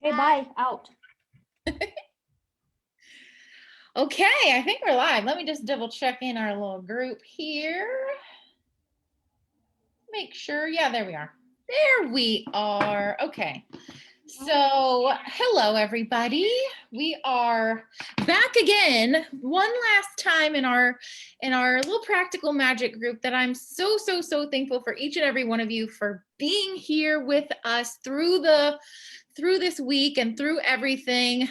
Okay, bye, out. Okay, I think we're live. Let me just double check in our little group here. Make sure. Yeah, there we are. There we are. Okay. So, hello everybody. We are back again one last time in our little practical magic group that I'm so thankful for each and every one of you for being here with us through this week and through everything.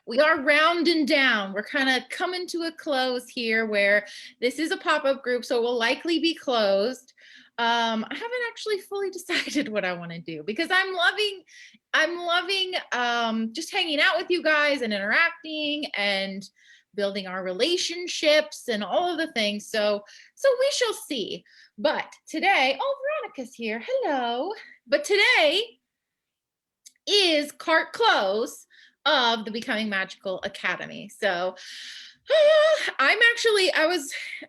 We are rounding down. We're kind of coming to a close here where this is a pop-up group, so it will likely be closed. I haven't actually fully decided what I want to do because I'm loving just hanging out with you guys and interacting and building our relationships and all of the things. So we shall see. But today, oh, Veronica's here. Hello. But today is cart close of the Becoming Magical Academy. So I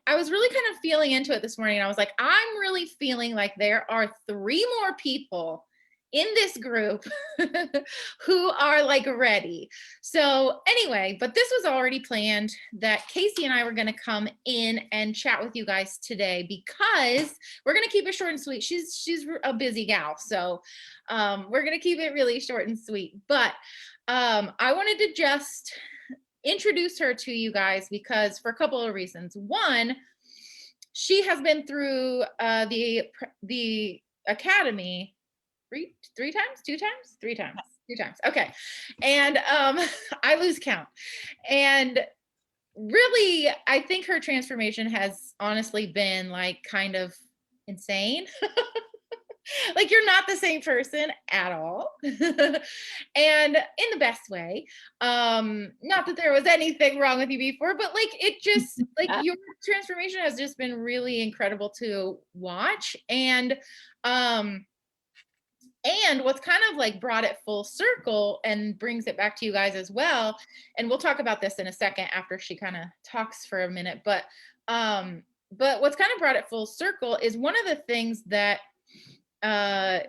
was really kind of feeling into it this morning. I was like, I'm really feeling like there are 3 more people in this group who are like ready. So anyway, but this was already planned that Kacie and I were going to come in and chat with you guys today because we're going to keep it short and sweet. She's a busy gal. So we're going to keep it really short and sweet. But I wanted to just introduce her to you guys because for a couple of reasons. One, she has been through the academy three times, 2 times, 3 times, 2 times. Okay. And I lose count. And really, I think her transformation has honestly been like kind of insane. Like you're not the same person at all. And in the best way. Not that there was anything wrong with you before, but like it just like your transformation has just been really incredible to watch. And what's kind of like brought it full circle and brings it back to you guys as well, and we'll talk about this in a second after she kind of talks for a minute, but what's kind of brought it full circle is one of the things that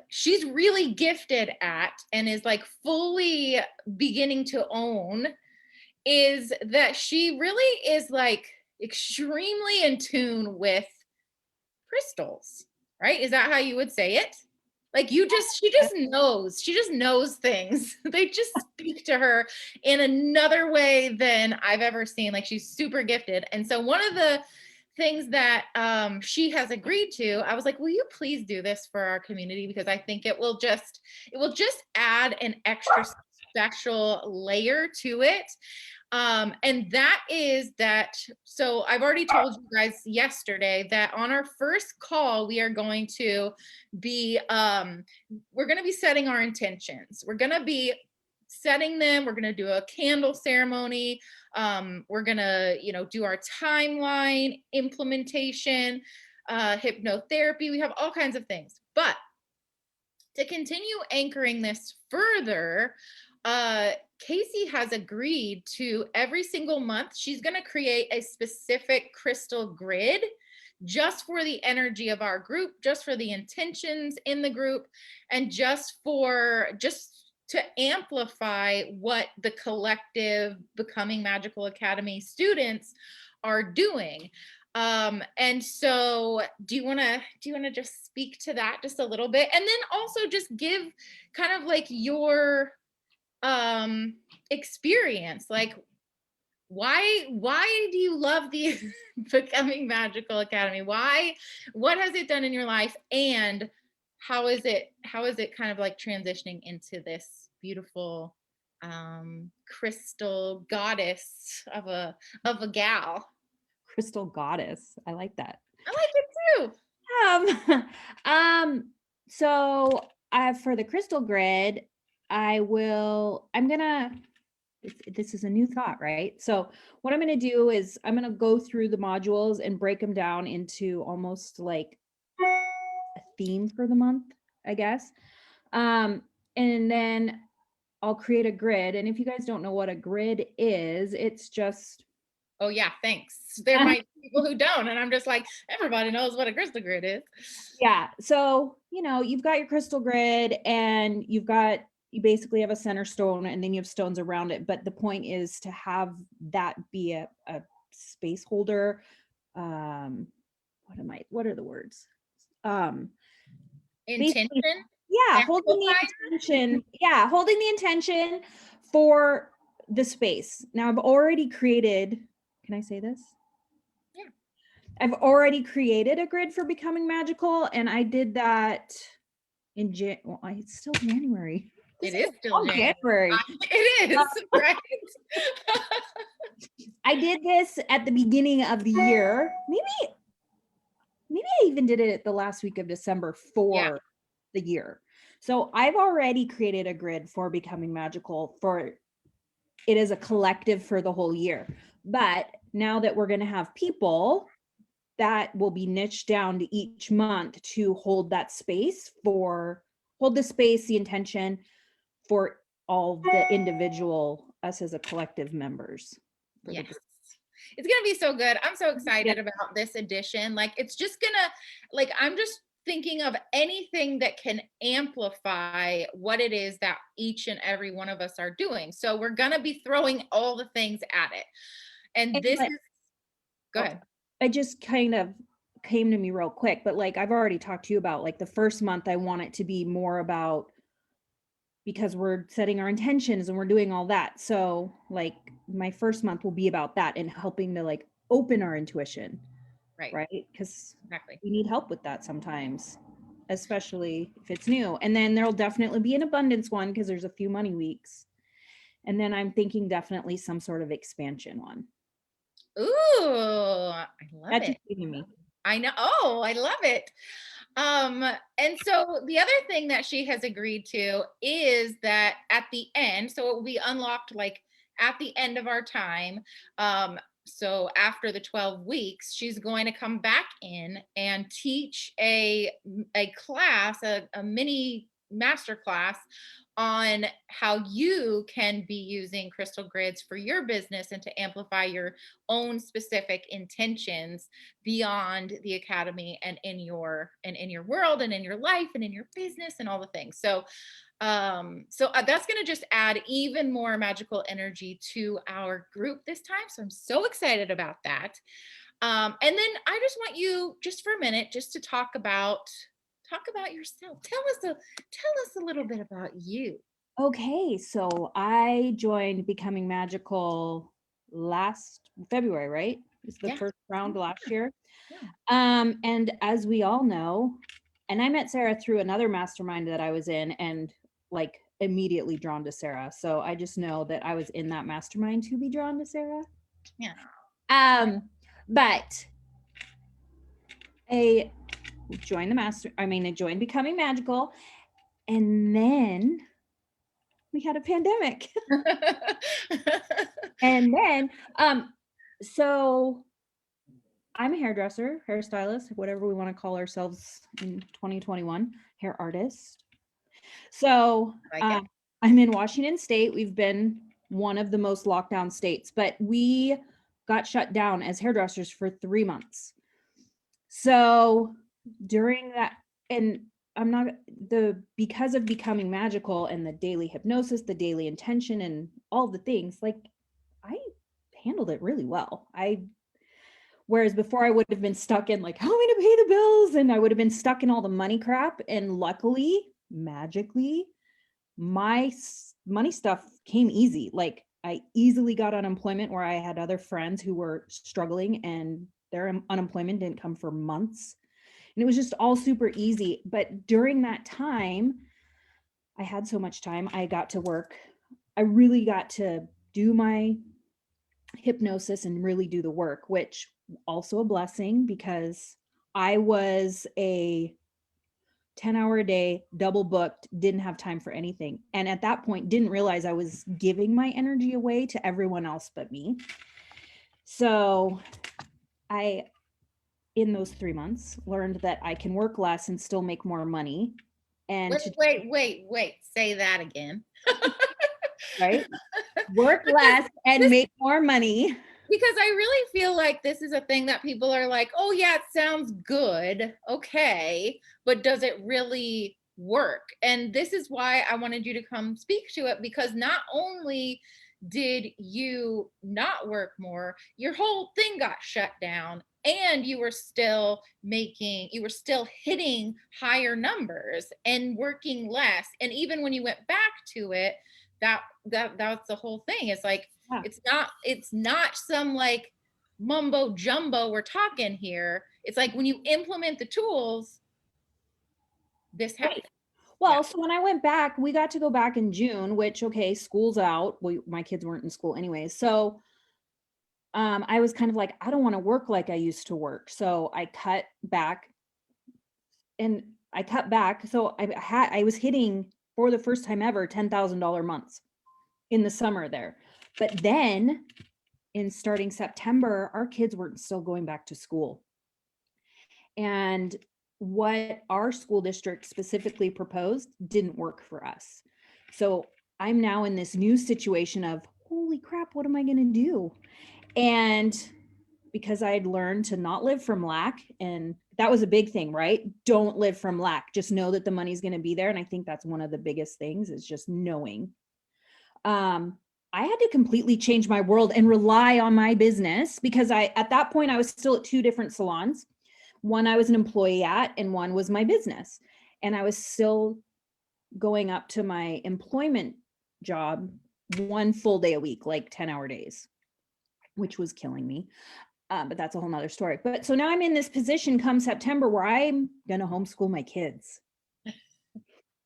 she's really gifted at and is like fully beginning to own is that she really is like extremely in tune with crystals, right? Is that how you would say it? Like she just knows things. They just speak to her in another way than I've ever seen. Like she's super gifted. And so one of the things that she has agreed to, I was like, will you please do this for our community? Because I think it will just add an extra special layer to it. And that is that. So I've already told you guys yesterday that on our first call, we are going to be, we're going to be setting our intentions. We're going to be setting them. We're going to do a candle ceremony. We're going to, do our timeline implementation, hypnotherapy. We have all kinds of things. But to continue anchoring this further, Kacie has agreed to every single month, she's going to create a specific crystal grid just for the energy of our group, just for the intentions in the group, and just to amplify what the collective Becoming Magical Academy students are doing. And so do you want to just speak to that just a little bit, and then also just give kind of like your experience, like why do you love the Becoming Magical Academy? What has it done in your life, and how is it kind of like transitioning into this beautiful crystal goddess of a gal? Crystal goddess. I like that. I like it too. So for the crystal grid, this is a new thought, right? So what I'm going to do is I'm going to go through the modules and break them down into almost like a theme for the month, I guess. And then I'll create a grid. And if you guys don't know what a grid is, it's just Oh yeah, thanks. There might be people who don't, and I'm just like, everybody knows what a crystal grid is. Yeah. So, you've got your crystal grid and you basically have a center stone and then you have stones around it. But the point is to have that be a space holder. What are the words? Basically, Intention, yeah, amplifier. holding the intention for the space. Now I've already created, can I say this? Yeah. I've already created a grid for becoming magical, and I did that in it's still January. It This is is still all January. January. It is, right? I did this at the beginning of the year. Maybe I even did it the last week of December Yeah. for the year. So I've already created a grid for becoming magical for it as a collective for the whole year. But now that we're going to have people, that will be niched down to each month to hold that space hold the space, the intention for all the individual, us as a collective members. Yes. It's going to be so good. I'm so excited Yeah. about this edition. Like, it's just going to, like, I'm just thinking of anything that can amplify what it is that each and every one of us are doing. So we're going to be throwing all the things at it. And this is, go ahead. I just kind of came to me real quick, but like I've already talked to you about, like, the first month I want it to be more about, because we're setting our intentions and we're doing all that. So like my first month will be about that and helping to like open our intuition. Right. Because Exactly. we need help with that sometimes, especially if it's new. And then there'll definitely be an abundance one because there's a few money weeks. And then I'm thinking definitely some sort of expansion one. Ooh, I love That it. just came to me. I know. Oh, I love it. And so the other thing that she has agreed to is that at the end, so it will be unlocked like at the end of our time. So after the 12 weeks, she's going to come back in and teach a class, a mini master class on how you can be using crystal grids for your business and to amplify your own specific intentions beyond the academy and in your world and in your life and in your business and all the things. So that's going to just add even more magical energy to our group this time. So I'm so excited about that. And then I just want you just for a minute just to talk about yourself. Tell us a little bit about you. Okay, so I joined Becoming Magical last February, right? It's the Yeah. first round last year. Yeah. And as we all know, and I met Sara through another mastermind that I was in and like immediately drawn to Sara. So I just know that I was in that mastermind to be drawn to Sara. Yeah. But I I joined Becoming Magical, and then we had a pandemic. And then so I'm a hairdresser, hairstylist, whatever we want to call ourselves in 2021, hair artist. So Like it. I'm in Washington State. We've been one of the most locked down states, but we got shut down as hairdressers for 3 months. So during that, and I'm not because of Becoming Magical and the daily hypnosis, the daily intention, and all the things, like I handled it really well. Whereas before I would have been stuck in like, how am I going to pay the bills? And I would have been stuck in all the money crap. And luckily, magically, my money stuff came easy. Like I easily got unemployment where I had other friends who were struggling and their unemployment didn't come for months. And it was just all super easy. But during that time, I had so much time. I got to work. I really got to do my hypnosis and really do the work, which also a blessing because I was a 10-hour a day, double booked, didn't have time for anything. And at that point, didn't realize I was giving my energy away to everyone else but me. So in those 3 months, learned that I can work less and still make more money. And Wait. Say that again. right? Work less and make more money. Because I really feel like this is a thing that people are like, oh yeah, it sounds good. Okay. But does it really work? And this is why I wanted you to come speak to it, because not only did you not work more, your whole thing got shut down, and you were still hitting higher numbers and working less. And even when you went back to it, that's the whole thing. It's like, Yeah. it's not some like mumbo jumbo we're talking here. It's like when you implement the tools, this happens. Right. Well, Yeah. so when I went back, we got to go back in June, which, okay, school's out. My kids weren't in school anyways. So I was kind of like, I don't want to work like I used to work. So I cut back and I cut back. So I was hitting for the first time ever $10,000 months in the summer there. But then in starting September, our kids weren't still going back to school. And what our school district specifically proposed didn't work for us. So I'm now in this new situation of, holy crap, what am I going to do? And because I'd learned to not live from lack, and that was a big thing, right? Don't live from lack. Just know that the money's going to be there. And I think that's one of the biggest things, is just knowing. I had to completely change my world and rely on my business, because at that point, I was still at two different salons. One I was an employee at, and one was my business. And I was still going up to my employment job one full day a week, like 10-hour days, which was killing me. But that's a whole nother story. But so now I'm in this position come September where I'm going to homeschool my kids,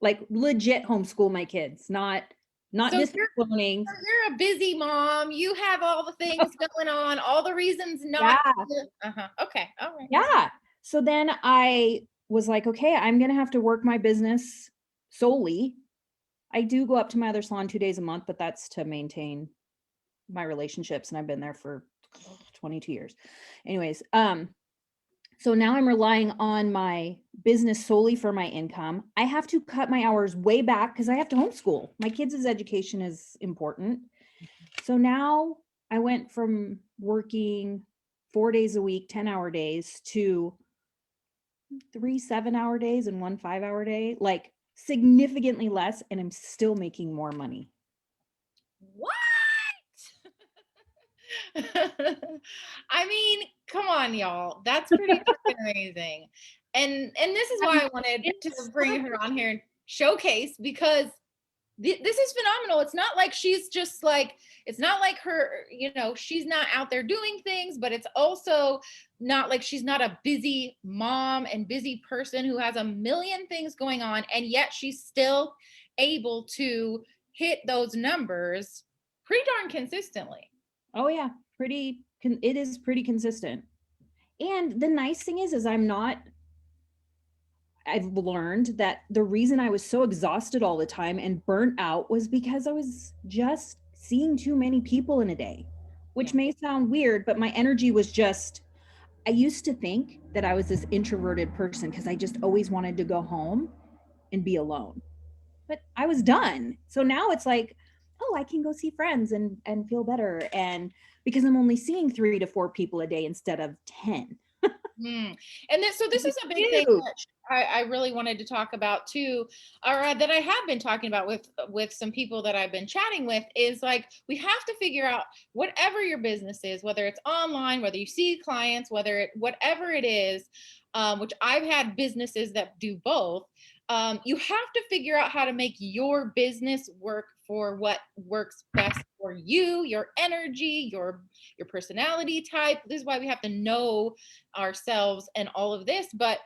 like legit homeschool my kids, not So distance learning. you're a busy mom. You have all the things going on, all the reasons not Yeah. to. Uh-huh. Okay. All right. Yeah. So then I was like, okay, I'm going to have to work my business solely. I do go up to my other salon 2 days a month, but that's to maintain my relationships. And I've been there for 22 years. Anyways, so now I'm relying on my business solely for my income. I have to cut my hours way back because I have to homeschool. My kids' education is important. So now I went from working 4 days a week, 10-hour days, to 3 7-hour days and 1 5-hour day, like significantly less. And I'm still making more money. What? I mean, come on, y'all. That's pretty freaking amazing. And this is why I wanted to bring her on here and showcase, because this is phenomenal. It's not like she's just like, it's not like her, she's not out there doing things, but it's also not like she's not a busy mom and busy person who has a million things going on, and yet she's still able to hit those numbers pretty darn consistently. Oh yeah, it is pretty consistent. And the nice thing is I've learned that the reason I was so exhausted all the time and burnt out was because I was just seeing too many people in a day, which Yeah. may sound weird, but my energy was just, I used to think that I was this introverted person because I just always wanted to go home and be alone. But I was done. So now it's like, oh, I can go see friends and feel better. And because I'm only seeing 3 to 4 people a day instead of 10. Mm. And so this is a big thing Huge. that I really wanted to talk about too, or that I have been talking about with some people that I've been chatting with, is like, we have to figure out, whatever your business is, whether it's online, whether you see clients, whatever it is, which I've had businesses that do both. You have to figure out how to make your business work for what works best for you, your energy, your personality type. This is why we have to know ourselves and all of this. But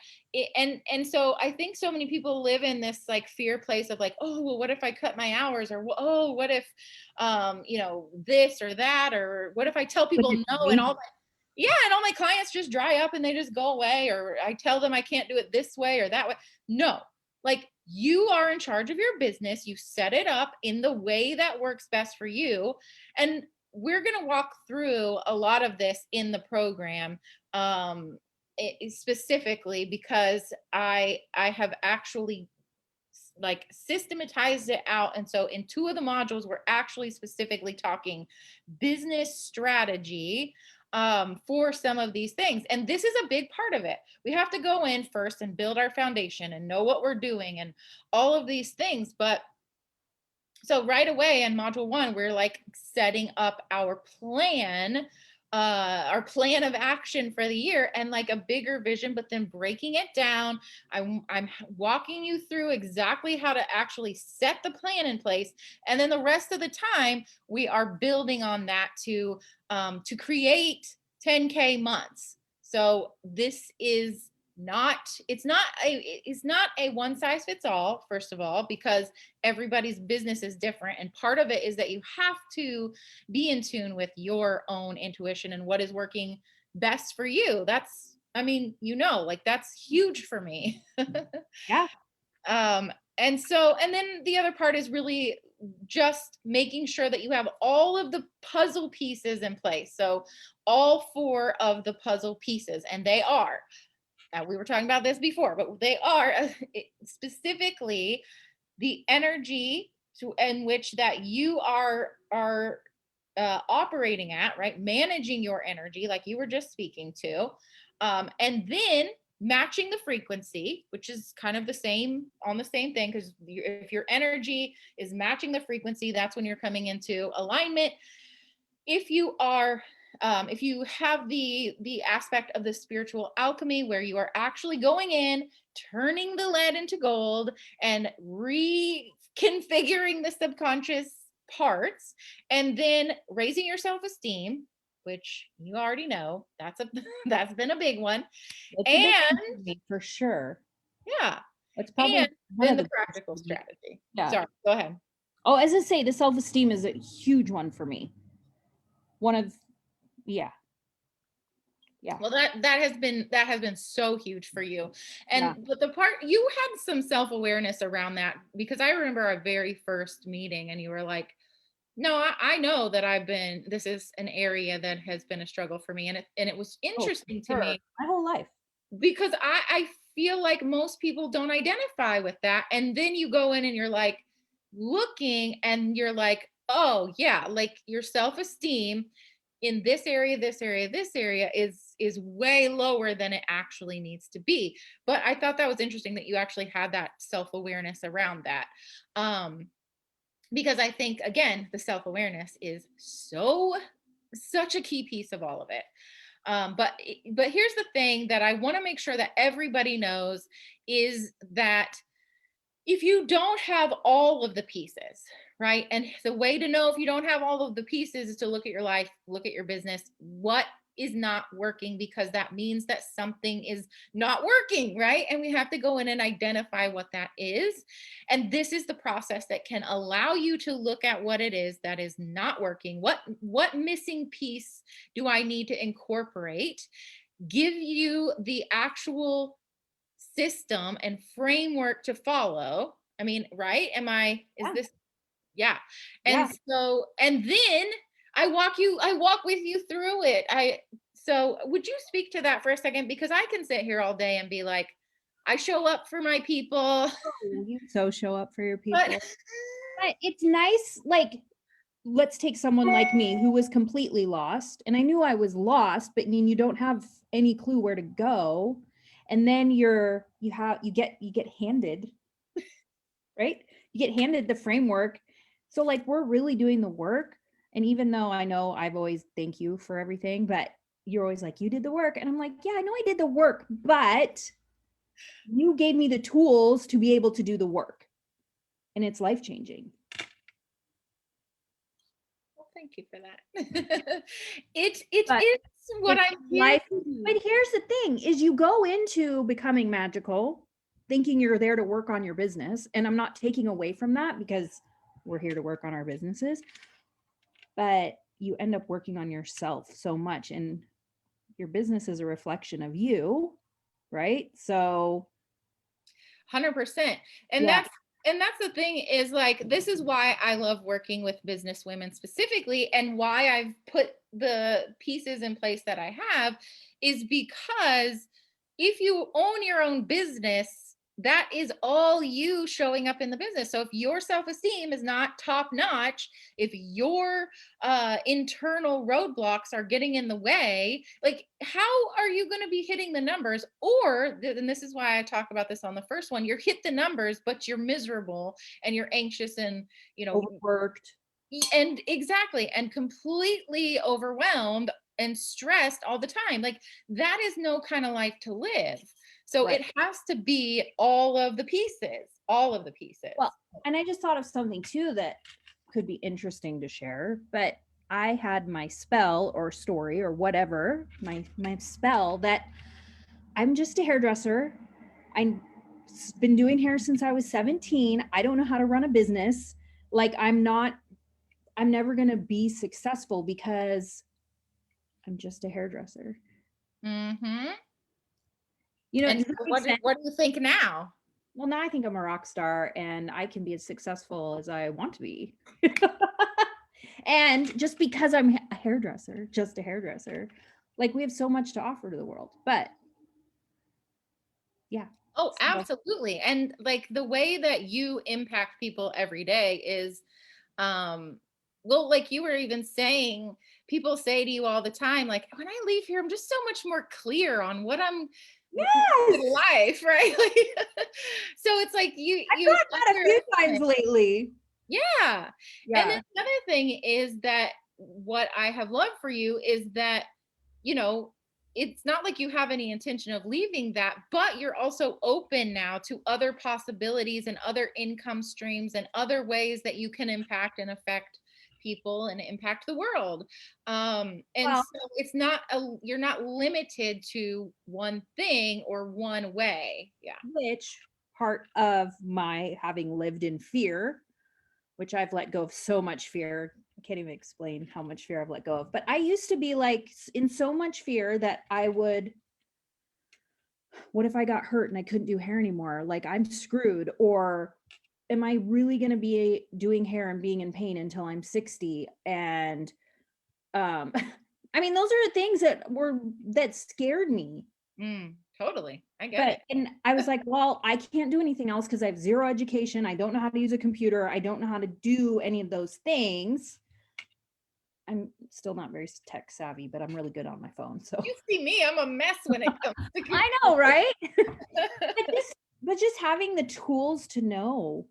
and so I think so many people live in this like fear place of like, oh well, what if I cut my hours, or oh what if this or that, or what if I tell But people it's no, and all my clients just dry up and they just go away, or I tell them I can't do it this way or that way. No, like, you are in charge of your business. You set it up in the way that works best for you. And we're going to walk through a lot of this in the program, specifically because I have actually like systematized it out. And so in 2 of the modules, we're actually specifically talking business strategy for some of these things. And this is a big part of it. We have to go in first and build our foundation and know what we're doing and all of these things. But so right away in module 1, we're like setting up our plan of action for the year and like a bigger vision, but then breaking it down. I'm walking you through exactly how to actually set the plan in place, and then the rest of the time we are building on that to create 10K months. So this is it's not a one size fits all, first of all, because everybody's business is different, and part of it is that you have to be in tune with your own intuition and what is working best for you. That's, I mean, like that's huge for me. Yeah. And then the other part is really just making sure that you have all of the puzzle pieces in place. So all 4 of the puzzle pieces, and they are, we were talking about this before, but they are specifically the energy in which that you are operating at, right? Managing your energy, like you were just speaking to, and then matching the frequency, which is kind of the same thing, because if your energy is matching the frequency, that's when you're coming into alignment. If you are if you have the aspect of the spiritual alchemy where you are actually going in, turning the lead into gold and reconfiguring the subconscious parts, and then raising your self-esteem, which you already know, that's been a big one. It's a big And one for me, for sure. yeah, It's and probably one then of the the biggest practical for me. strategy. Yeah. Sorry, go ahead. Oh, as I say, the self-esteem is a huge one for me. One of, yeah. Yeah. Well, that has been so huge for you. Yeah. And but the part, you had some self-awareness around that, because I remember our very first meeting and you were like, no, I know that this is an area that has been a struggle for me. And it was Oh, interesting to for sure. me My whole life. because I feel like most people don't identify with that. And then you go in and you're like looking and you're like, oh yeah, like your self-esteem in this area is way lower than it actually needs to be. But I thought that was interesting that you actually had that self-awareness around that. Because I think, again, the self-awareness is such a key piece of all of it. But here's the thing that I want to make sure that everybody knows is that if you don't have all of the pieces, right? And the way to know if you don't have all of the pieces is to look at your life, look at your business, what is not working, because that means that something is not working, right? And we have to go in and identify what that is. And this is the process that can allow you to look at what it is that is not working. What missing piece do I need to incorporate? Give you the actual system and framework to follow. I mean, right? Is Yeah. this, yeah. Yeah. And then I walk with you through it. So would you speak to that for a second? Because I can sit here all day and be like, I show up for my people. Oh, you so show up for your But people. But it's nice, like, let's take someone like me who was completely lost. And I knew I was lost, but I mean, you don't have any clue where to go. And then you get handed, right? You get handed the framework. So like we're really doing the work. And even though I know I've always thank you for everything, but you're always like, you did the work. And I'm like, yeah, I know I did the work, but you gave me the tools to be able to do the work. And it's life changing. well, thank you for that. It But is what it's I'm here life. to do. But here's the thing is you go into becoming magical thinking you're there to work on your business. And I'm not taking away from that because we're here to work on our businesses, but you end up working on yourself so much, and your business is a reflection of you, right? So 100%. And yeah, that's the thing is, like, this is why I love working with business women specifically, and why I've put the pieces in place that I have, is because if you own your own business, that is all you showing up in the business. So if your self-esteem is not top notch, if your internal roadblocks are getting in the way, like how are you going to be hitting the numbers? Or, and this is why I talk about this on the first one, you're hit the numbers, but you're miserable and you're anxious and, you know, Overworked. and exactly, and completely overwhelmed and stressed all the time. Like that is no kind of life to live. So Right. it has to be all of the pieces, all of the pieces. Well, and I just thought of something too that could be interesting to share, but I had my spell or story or whatever, my spell that I'm just a hairdresser. I've been doing hair since I was 17. I don't know how to run a business. Like I'm never going to be successful because I'm just a hairdresser. Mm-hmm. You know, And does so that make sense? what do you think now? Well, now I think I'm a rock star and I can be as successful as I want to be. And just because I'm a hairdresser, just a hairdresser, like we have so much to offer to the world. But yeah. Oh, So, absolutely. And like the way that you impact people every day is well, like you were even saying, people say to you all the time, like, when I leave here, I'm just so much more clear on what I'm yes, in life, right? Like, so it's like I've you gotten that a few times lately. yeah. And then Yeah. the other thing is that what I have loved for you is that, you know, it's not like you have any intention of leaving that, but you're also open now to other possibilities and other income streams and other ways that you can impact and affect people and impact the world. And Well, so it's not you're not limited to one thing or one way. Yeah. which part of my having lived in fear, which I've let go of so much fear. I can't even explain how much fear I've let go of. But I used to be like in so much fear that I would, what if I got hurt and I couldn't do hair anymore? Like I'm screwed. Or am I really going to be doing hair and being in pain until I'm 60? And I mean, those are the things that scared me. Totally. I get But it. and I was like, well, I can't do anything else because I have zero education. I don't know how to use a computer. I don't know how to do any of those things. I'm still not very tech savvy, but I'm really good on my phone. So You see me, I'm a mess when it comes to I know, computers. right? But just having the tools to know,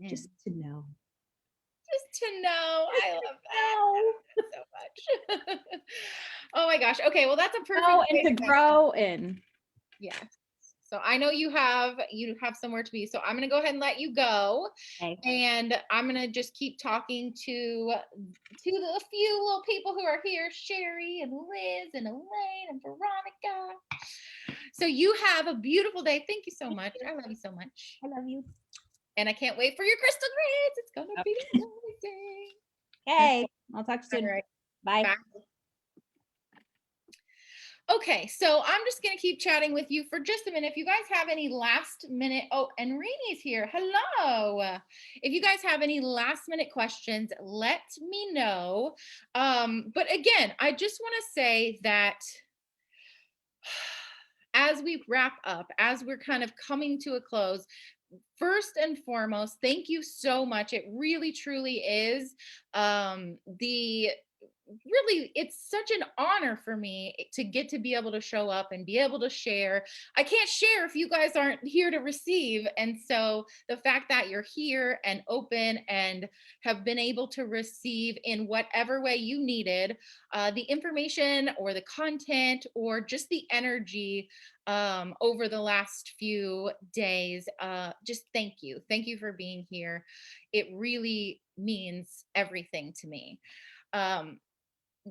Mm. just to know. Just to know. I love that. Know, I love that so much. Oh my gosh. Okay, well that's a perfect know and way to to grow and yeah. So I know you have somewhere to be. So I'm gonna go ahead and let you go. okay. And I'm gonna just keep talking to the few little people who are here, Sherry and Liz and Elaine and Veronica. So you have a beautiful day. Thank you so Thank much. you. I love you so much. I love you. And I can't wait for your crystal grids. It's gonna Yep. be amazing. Okay. I'll talk to you All soon. right. Bye. Bye. Okay, so I'm just going to keep chatting with you for just a minute. If you guys have any last minute, oh, and Rainy's here. Hello. If you guys have any last minute questions, let me know. But again, I just want to say that as we wrap up, as we're kind of coming to a close, first and foremost, thank you so much. It really, truly is the really, it's such an honor for me to get to be able to show up and be able to share. I can't share if you guys aren't here to receive. And so the fact that you're here and open and have been able to receive in whatever way you needed the information or the content or just the energy over the last few days, just thank you. Thank you for being here. It really means everything to me. Um,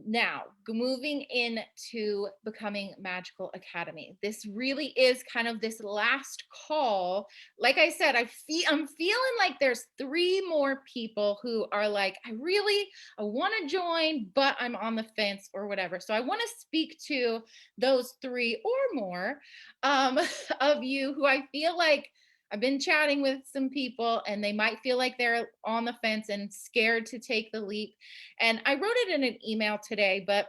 Now, moving into becoming Magical Academy, this really is kind of this last call. Like I said, I'm feeling like there's three more people who are like, I want to join, but I'm on the fence or whatever. So I want to speak to those three or more of you who I feel like I've been chatting with some people and they might feel like they're on the fence and scared to take the leap. And I wrote it in an email today, but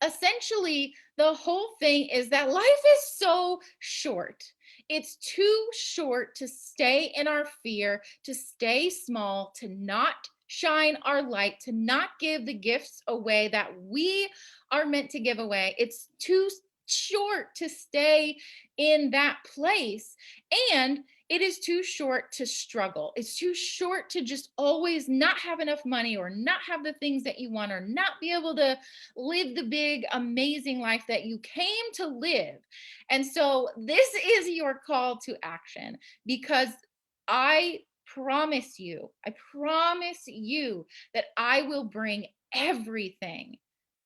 essentially the whole thing is that life is so short. It's too short to stay in our fear, to stay small, to not shine our light, to not give the gifts away that we are meant to give away. It's too short to stay in that place. And it is too short to struggle. It's too short to just always not have enough money or not have the things that you want or not be able to live the big, amazing life that you came to live. And so this is your call to action, because I I promise you that I will bring everything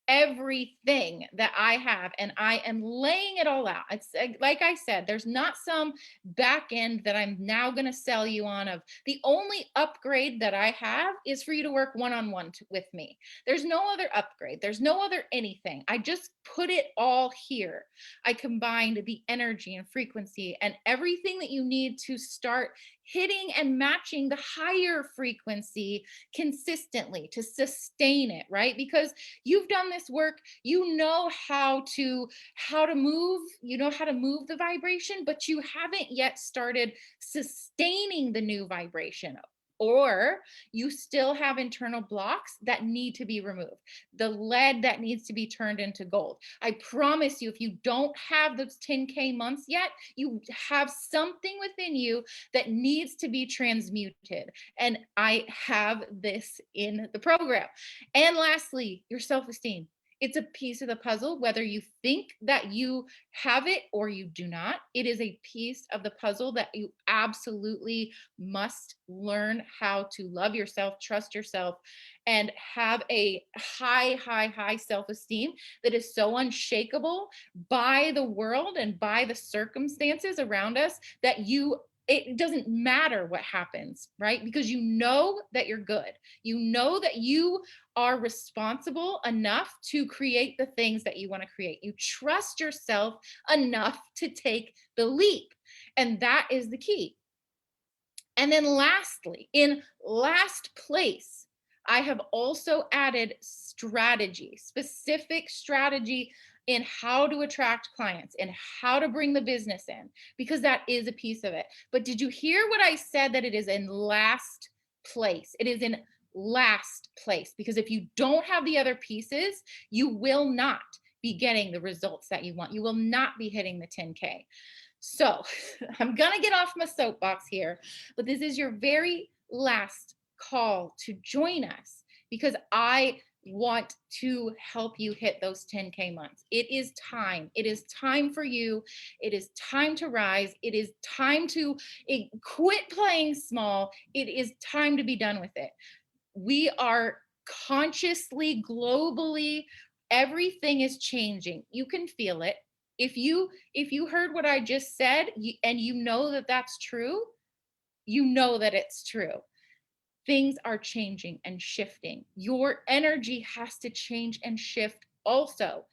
that I have, and I am laying it all out. It's like I said, there's not some back end that I'm now going to sell you on. Of the only upgrade that I have is for you to work one-on-one with me. There's no other upgrade. There's no other anything. I just put it all here. I combined the energy and frequency and everything that you need to start hitting and matching the higher frequency consistently to sustain it, right? Because you've done this work, you know how to move, you know how to move the vibration, but you haven't yet started sustaining the new vibration, or you still have internal blocks that need to be removed, the lead that needs to be turned into gold. I promise you, if you don't have those 10K months yet, you have something within you that needs to be transmuted, and I have this in the program. And lastly, your self-esteem. It's a piece of the puzzle, whether you think that you have it or you do not. It is a piece of the puzzle that you absolutely must learn how to love yourself, trust yourself, and have a high self-esteem that is so unshakable by the world and by the circumstances around us that it doesn't matter what happens, right? Because you know that you're good. You know that you are responsible enough to create the things that you want to create. You trust yourself enough to take the leap. And that is the key. And then lastly, in last place, I have also added strategy, specific strategy in how to attract clients and how to bring the business in, because that is a piece of it. But did you hear what I said, that it is in last place? It is in last place, because if you don't have the other pieces, you will not be getting the results that you want. You will not be hitting the 10K. So I'm going to get off my soapbox here, but this is your very last call to join us, because I want to help you hit those 10K months. It is time. It is time for you. It is time to rise. It is time to quit playing small. It is time to be done with it. We are consciously, globally, everything is changing. You can feel it. If you heard what I just said, and you know that that's true, you know that it's true. Things are changing and shifting. Your energy has to change and shift also,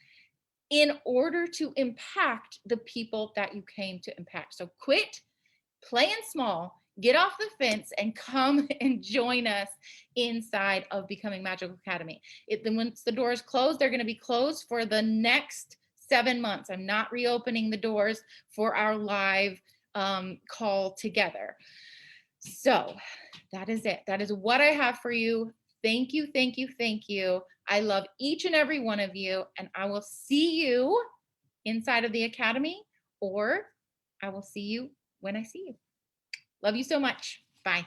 in order to impact the people that you came to impact. So quit playing small, get off the fence, and come and join us inside of Becoming Magical Academy. Then once the doors close, they're going to be closed for the next 7 months. I'm not reopening the doors for our live call together. So that is it. That is what I have for you. Thank you, thank you, thank you. I love each and every one of you, and I will see you inside of the Academy, or I will see you when I see you. Love you so much. Bye.